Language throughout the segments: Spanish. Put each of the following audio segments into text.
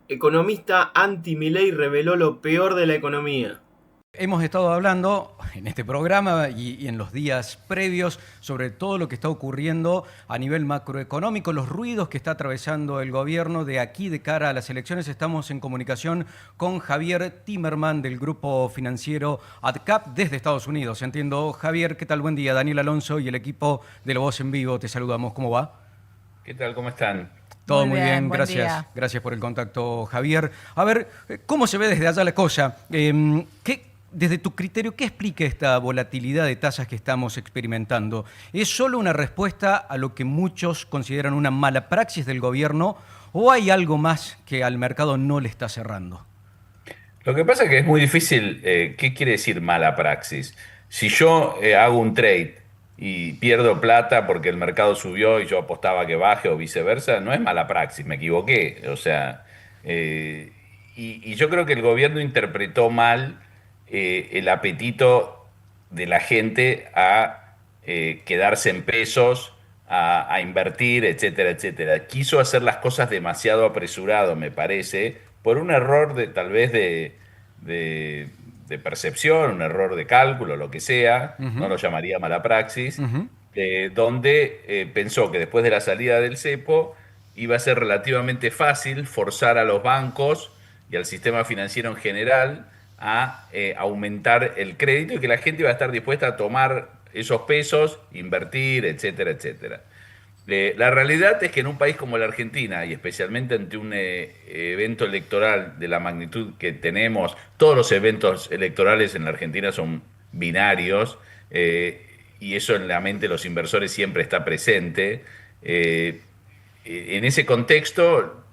Economista anti-Milei reveló lo peor de la economía. Hemos estado hablando en este programa y en los días previos sobre todo lo que está ocurriendo a nivel macroeconómico, los ruidos que está atravesando el gobierno de aquí de cara a las elecciones. Estamos en comunicación con Javier Timerman del grupo financiero AdCap desde Estados Unidos. Entiendo, Javier, ¿qué tal? Buen día. Daniel Alonso y el equipo de La Voz en Vivo, te saludamos. ¿Cómo va? ¿Qué tal? ¿Cómo están? Todo Muy muy bien, bien, buen gracias. día. Gracias por el contacto, Javier. A ver, ¿cómo se ve desde allá la cosa? Desde tu criterio, ¿qué explica esta volatilidad de tasas que estamos experimentando? ¿Es solo una respuesta a lo que muchos consideran una mala praxis del gobierno o hay algo más que al mercado no le está cerrando? Lo que pasa es que es muy difícil, ¿qué quiere decir mala praxis? Si yo hago un trade y pierdo plata porque el mercado subió y yo apostaba que baje o viceversa, no es mala praxis, me equivoqué. O sea, eh, y yo creo que el gobierno interpretó mal el apetito de la gente a quedarse en pesos, a invertir, etcétera, etcétera. Quiso hacer las cosas demasiado apresurado, me parece, por un error de tal vez de, de percepción, un error de cálculo, lo que sea, no Ujú, lo llamaría mala praxis, ujú. donde pensó que después de la salida del cepo iba a ser relativamente fácil forzar a los bancos y al sistema financiero en general a aumentar el crédito y que la gente iba a estar dispuesta a tomar esos pesos, invertir, etcétera, etcétera. La realidad es que en un país como la Argentina, y especialmente ante un evento electoral de la magnitud que tenemos, todos los eventos electorales en la Argentina son binarios, y eso en la mente de los inversores siempre está presente. eh, en ese contexto,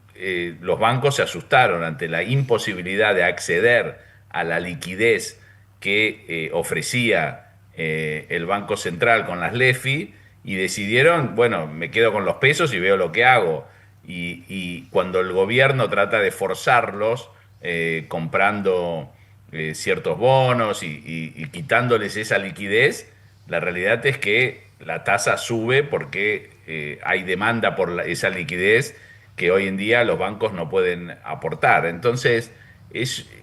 los bancos se asustaron ante la imposibilidad de acceder a la liquidez que ofrecía el Banco Central con las LEFI y decidieron, bueno, me quedo con los pesos y veo lo que hago. Y cuando el gobierno trata de forzarlos comprando ciertos bonos y quitándoles esa liquidez, la realidad es que la tasa sube porque hay demanda por esa liquidez que hoy en día los bancos no pueden aportar. Entonces,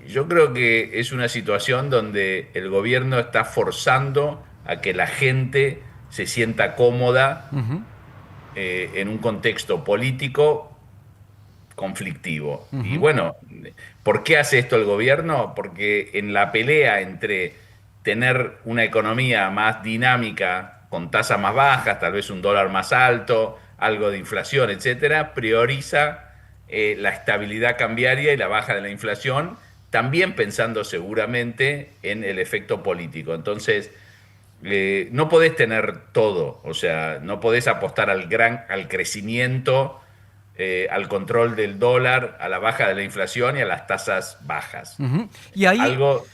yo creo que es una situación donde el gobierno está forzando a que la gente se sienta cómoda Ujú, en un contexto político conflictivo. Y ujú. bueno, ¿por qué hace esto el gobierno? Porque en la pelea entre tener una economía más dinámica, con tasas más bajas, tal vez un dólar más alto, algo de inflación, etcétera, prioriza la estabilidad cambiaria y la baja de la inflación, también pensando seguramente en el efecto político. Entonces, no podés tener todo, o sea, no podés apostar al crecimiento, al control del dólar, a la baja de la inflación y a las tasas bajas. Ujú. Y ahí, Algo,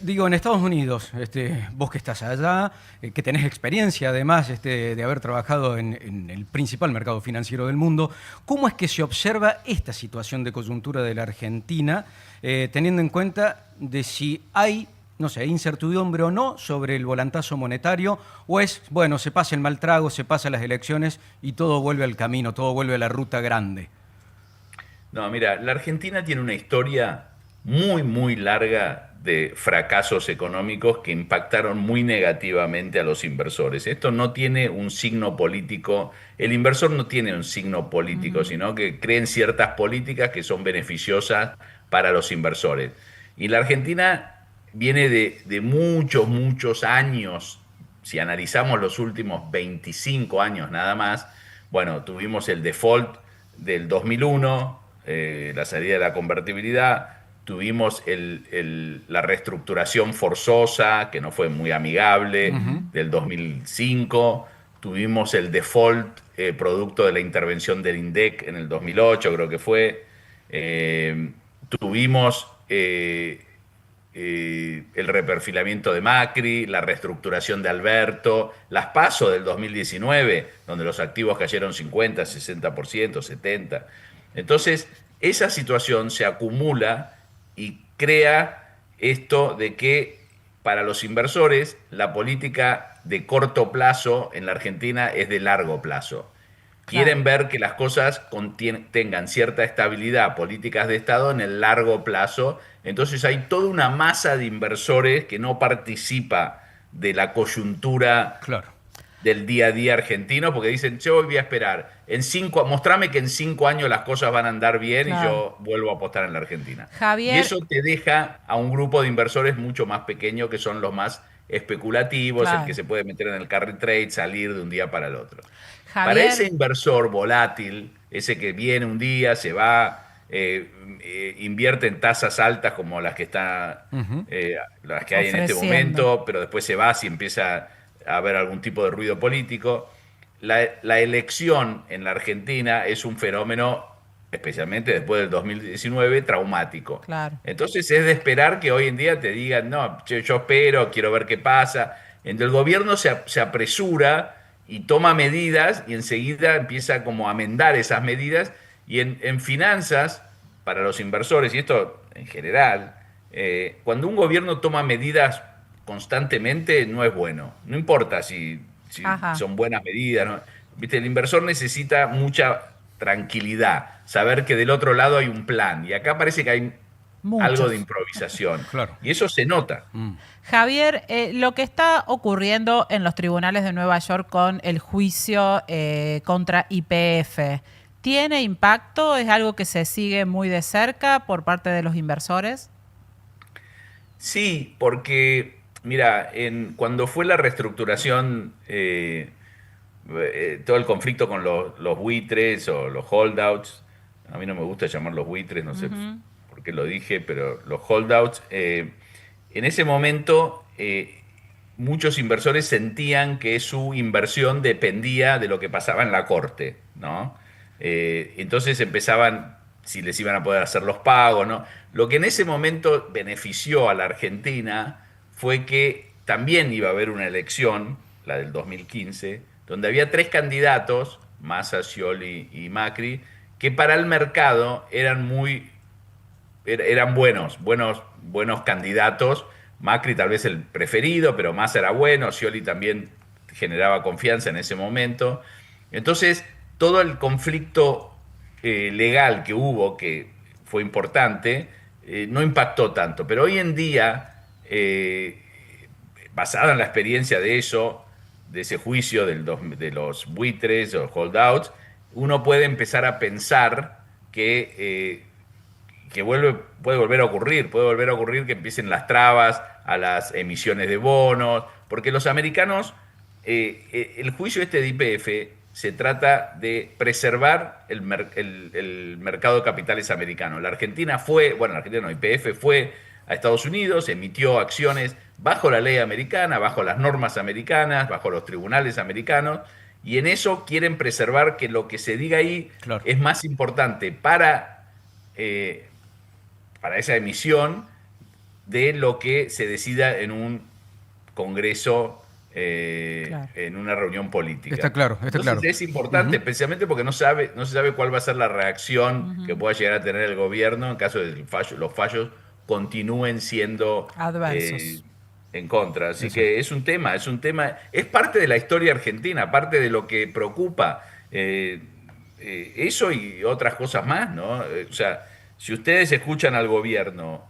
digo, en Estados Unidos, vos que estás allá, que tenés experiencia además de haber trabajado en el principal mercado financiero del mundo, ¿cómo es que se observa esta situación de coyuntura de la Argentina, teniendo en cuenta de si hay, no sé, incertidumbre o no sobre el volantazo monetario, o es, bueno, se pasa el mal trago, se pasan las elecciones y todo vuelve al camino, todo vuelve a la ruta grande? no, mira, la Argentina tiene una historia muy, muy larga de fracasos económicos que impactaron muy negativamente a los inversores. Esto no tiene un signo político, el inversor no tiene un signo político, Ujú. sino que cree en ciertas políticas que son beneficiosas para los inversores. Y la Argentina viene de muchos, muchos años. Si analizamos los últimos 25 años nada más, bueno, tuvimos el default del 2001, la salida de la convertibilidad, tuvimos la reestructuración forzosa, que no fue muy amigable, Ujú. del 2005, tuvimos el default producto de la intervención del INDEC en el 2008, creo que fue, tuvimos el reperfilamiento de Macri, la reestructuración de Alberto, las PASO del 2019, donde los activos cayeron 50, 60%, 70%. Entonces, esa situación se acumula y crea esto de que para los inversores la política de corto plazo en la Argentina es de largo plazo. quieren ver que las cosas tengan cierta estabilidad, políticas de Estado en el largo plazo. Entonces hay toda una masa de inversores que no participa de la coyuntura Claro. del día a día argentino, porque dicen, yo voy a esperar, mostrame que en 5 años las cosas van a andar bien y Claro. yo vuelvo a apostar en la Argentina. Javier. Y eso te deja a un grupo de inversores mucho más pequeño, que son los más especulativos, Claro. el que se puede meter en el carry trade, salir de un día para el otro. Para Javier, ese inversor volátil, ese que viene un día, se va, invierte en tasas altas como las que las que hay en este Ofreciendo. momento, pero después se va si empieza a haber algún tipo de ruido político. La elección en la Argentina es un fenómeno, especialmente después del 2019, traumático. Claro. Entonces es de esperar que hoy en día te digan, no, yo espero, quiero ver qué pasa. Entonces el gobierno se apresura y toma medidas y enseguida empieza como a amendar esas medidas. Y en finanzas, para los inversores, y esto en general, cuando un gobierno toma medidas constantemente no es bueno. No importa si Ajá. son buenas medidas, ¿no? ¿Viste? El inversor necesita mucha tranquilidad, saber que del otro lado hay un plan. Y acá parece que hay Muchos. algo de improvisación. Claro. Y eso se nota. Javier, lo que está ocurriendo en los tribunales de Nueva York con el juicio contra YPF, ¿tiene impacto? ¿Es algo que se sigue muy de cerca por parte de los inversores? Sí, porque, mira, cuando fue la reestructuración, todo el conflicto con los buitres o los holdouts, a mí no me gusta llamarlos buitres, no sé por qué lo dije, pero los holdouts, en ese momento muchos inversores sentían que su inversión dependía de lo que pasaba en la corte, ¿no? Entonces empezaban si les iban a poder hacer los pagos, ¿no? Lo que en ese momento benefició a la Argentina fue que también iba a haber una elección, la del 2015, donde había 3 candidatos, Massa, Scioli y Macri, que para el mercado eran buenos candidatos. Macri tal vez el preferido, pero Massa era bueno, Scioli también generaba confianza en ese momento. Entonces, todo el conflicto legal que hubo, que fue importante, no impactó tanto. Pero hoy en día, basada en la experiencia de ese juicio de los buitres o holdouts, uno puede empezar a pensar que puede volver a ocurrir que empiecen las trabas a las emisiones de bonos, porque los americanos, el juicio de YPF se trata de preservar el mercado de capitales americano. La Argentina YPF fue a Estados Unidos, emitió acciones bajo la ley americana, bajo las normas americanas, bajo los tribunales americanos, y en eso quieren preservar que lo que se diga ahí Claro. es más importante para esa emisión de lo que se decida en un congreso, Claro. en una reunión política. Está claro, está Entonces claro. es importante, especialmente porque no se sabe cuál va a ser la reacción que pueda llegar a tener el gobierno en caso de que los fallos continúen siendo Adversos. en contra. Así que es un tema, es parte de la historia argentina, parte de lo que preocupa. Eso y otras cosas más, ¿no? O sea, si ustedes escuchan al gobierno,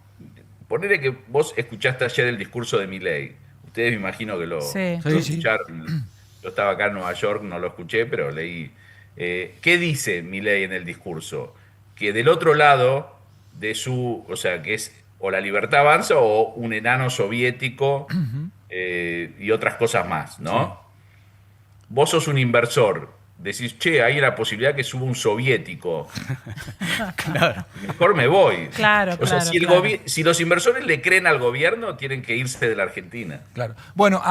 ponele que vos escuchaste ayer el discurso de Milei, ustedes me imagino que lo Sí. escucharon. Yo estaba acá en Nueva York, no lo escuché, pero leí. ¿Qué dice Milei en el discurso? Que del otro lado o sea, que es o la libertad avanza o un enano soviético y otras cosas más, ¿no? Vos sos un inversor, decís, che, hay la posibilidad que suba un soviético. Claro. Mejor me voy. Claro, O sea, claro, si los inversores le creen al gobierno, tienen que irse de la Argentina. Claro. Bueno,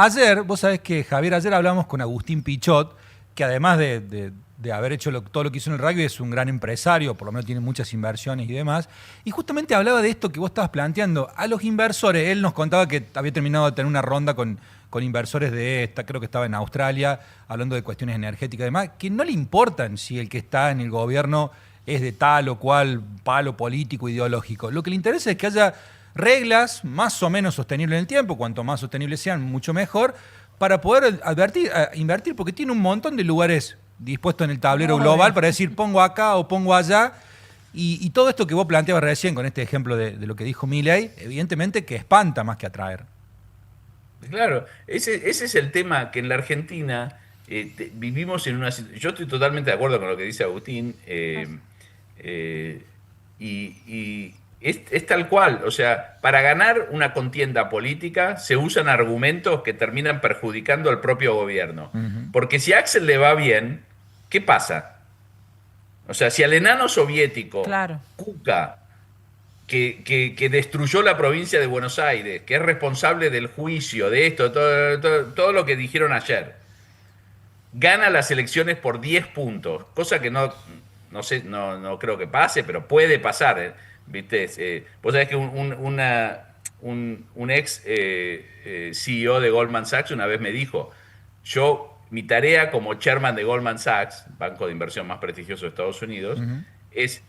vos sabés que, Javier, ayer hablamos con Agustín Pichot, que además de haber hecho todo lo que hizo en el rugby, es un gran empresario, por lo menos tiene muchas inversiones y demás. Y justamente hablaba de esto que vos estabas planteando. A los inversores, él nos contaba que había terminado de tener una ronda con inversores creo que estaba en Australia, hablando de cuestiones energéticas y demás, que no le importan si el que está en el gobierno es de tal o cual palo político, ideológico. Lo que le interesa es que haya reglas más o menos sostenibles en el tiempo, cuanto más sostenibles sean, mucho mejor, para poder invertir, porque tiene un montón de lugares dispuesto en el tablero global para decir pongo acá o pongo allá. Y todo esto que vos planteabas recién con este ejemplo de lo que dijo Milei, evidentemente que espanta más que atraer. Claro, ese es el tema, que en la Argentina vivimos en una situación. Yo estoy totalmente de acuerdo con lo que dice Agustín, y es tal cual. O sea, para ganar una contienda política se usan argumentos que terminan perjudicando al propio gobierno. Porque si a Axel le va bien, ¿qué pasa? O sea, si al enano soviético, Claro. Kuka, que destruyó la provincia de Buenos Aires, que es responsable del juicio, de esto, todo lo que dijeron ayer, gana las elecciones por 10 puntos, cosa que no sé, no creo que pase, pero puede pasar, ¿viste? Vos sabés que un ex CEO de Goldman Sachs una vez me dijo, mi tarea como chairman de Goldman Sachs, banco de inversión más prestigioso de Estados Unidos, es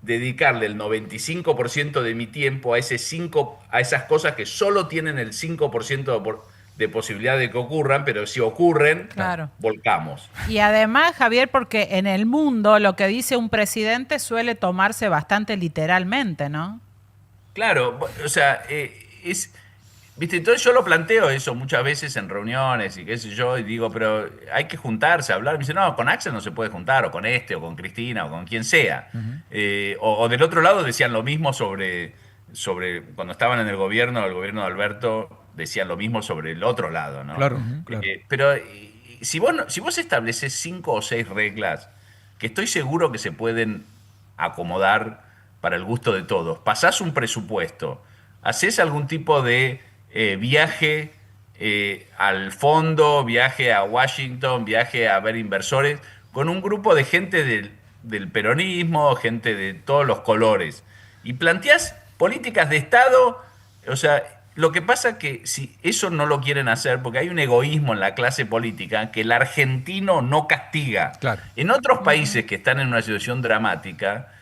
dedicarle el 95% de mi tiempo a esas cosas que solo tienen el 5% de posibilidad de que ocurran, pero si ocurren, Claro. volcamos. Y además, Javier, porque en el mundo lo que dice un presidente suele tomarse bastante literalmente, ¿no? Claro, o sea, ¿viste? Entonces yo lo planteo eso muchas veces en reuniones y qué sé yo, y digo, pero hay que juntarse, hablar. Me dice, no, con Axel no se puede juntar, o con o con Cristina, o con quien sea. O del otro lado decían lo mismo sobre cuando estaban en el gobierno de Alberto, decían lo mismo sobre el otro lado, ¿no? Claro, claro. Pero si vos estableces 5 o 6 reglas que estoy seguro que se pueden acomodar para el gusto de todos, pasás un presupuesto, haces algún tipo de viaje al fondo, viaje a Washington, viaje a ver inversores, con un grupo de gente del peronismo, gente de todos los colores, y planteás políticas de Estado. O sea, lo que pasa que si eso no lo quieren hacer, porque hay un egoísmo en la clase política que el argentino no castiga. Claro. En otros países que están en una situación dramática,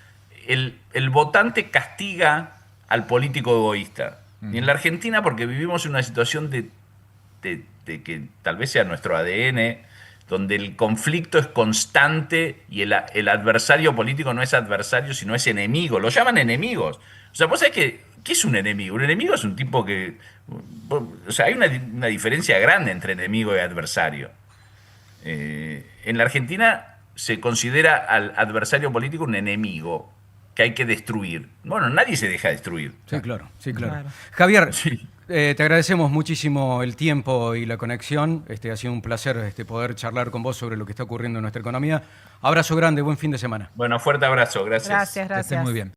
el votante castiga al político egoísta. Y en la Argentina, porque vivimos en una situación de que tal vez sea nuestro ADN, donde el conflicto es constante y el adversario político no es adversario, sino es enemigo. Lo llaman enemigos. O sea, vos sabés ¿qué es un enemigo? Un enemigo es un tipo que... O sea, hay una diferencia grande entre enemigo y adversario. En la Argentina se considera al adversario político un enemigo que hay que destruir. Bueno, nadie se deja destruir. Sí, claro, sí, claro. Claro. Javier, Sí. te agradecemos muchísimo el tiempo y la conexión. Ha sido un placer poder charlar con vos sobre lo que está ocurriendo en nuestra economía. Abrazo grande, buen fin de semana. Bueno, fuerte abrazo. Gracias. Gracias, Que gracias. estés muy bien.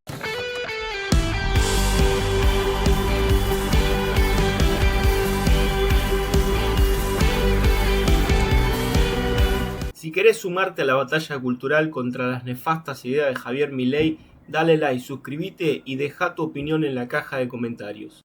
Si querés sumarte a la batalla cultural contra las nefastas ideas de Javier Milei, dale like, suscríbete y deja tu opinión en la caja de comentarios.